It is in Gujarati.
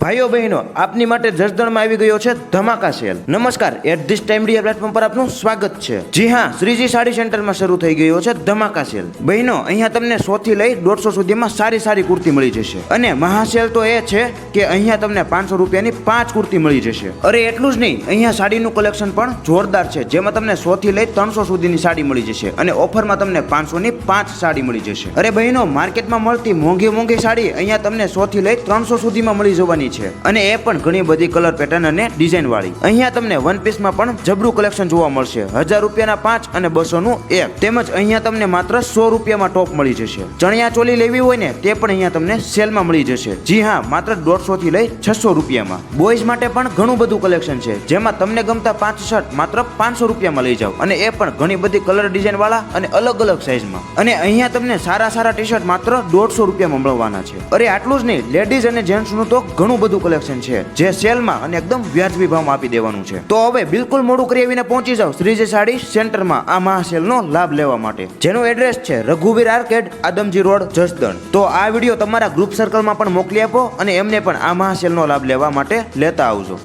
ભાઈઓ બહેનો આપની માટે જસદણમાં આવી ગયો છે ધમાકા સેલ। નમસ્કાર, at this time media platform પર આપનું સ્વાગત છે। જી હા, શ્રીજી સાડી સેન્ટરમાં શરૂ થઈ ગયો છે ધમાકા સેલ। બહેનો, અહીંયા તમને 100 થી લઈ 150 સુધીમાં સારી કુર્તી મળી જશે અને મહાસેલ તો એ છે કે અહીંયા તમને 500 રૂપિયાની 5 કુર્તી મળી જશે। અરે એટલું જ નહીં, અહીંયા સાડીનું કલેક્શન પણ જોરદાર છે, જેમાં તમને 100 થી લઈ 300 સુધીની સાડી મળી જશે અને ઓફરમાં તમને 500 ની 5 સાડી મળી જશે। અરે બહેનો, માર્કેટમાં મળતી મોંઘી સાડી અહીંયા તમને 100 થી લઈ 300 સુધીમાં મળી જવાની છે અને એ પણ ઘણી બધી કલર પેટર્ન અને ડિઝાઇન વાળી। અહીંયા તમને વન પીસ માં પણ જબરું કલેક્શન જોવા મળશે। 1000 રૂપિયાના 5 અને 200 નું 1 તેમજ અહીંયા તમને માત્ર 100 રૂપિયામાં ટોપ મળી જશે। ચણિયા ચોલી લેવી હોય ને તે પણ અહીંયા તમને સેલમાં મળી જશે। જી હા, માત્ર 150 થી લઈ 600 રૂપિયામાં। બોયઝ માટે પણ ઘણું બધું કલેક્શન છે, જેમાં તમને ગમતા 5 શર્ટ માત્ર 500 રૂપિયામાં લઈ જાઓ અને એ પણ ઘણી બધી કલર ડિઝાઇન વાળા અને અલગ સાઈઝમાં। અને અહીંયા તમને સારા ટી-શર્ટ માત્ર 150 રૂપિયામાં મળવાના છે। અરે આટલું જ નહીં, લેડીઝ અને જેન્ટ્સ નું તો ઘણું બધું કલેક્શન છે, જે સેલમાં અને એકદમ વ્યાજબી ભાવમાં આપી દેવાનું છે। તો હવે બિલકુલ મોડું કરી આવીને પહોંચી જાઓ શ્રીજી સાડી સેન્ટરમાં આ મહાસેલનો લાભ લેવા માટે, જેનું એડ્રેસ છે રઘુવીર આર્કેડ, આદમજી રોડ, જસદણ। તો આ વિડીયો તમારા ગ્રુપ સર્કલમાં પણ મોકલી આપો અને એમને પણ આ મહાસેલનો લાભ લેવા માટે લેતા આવજો।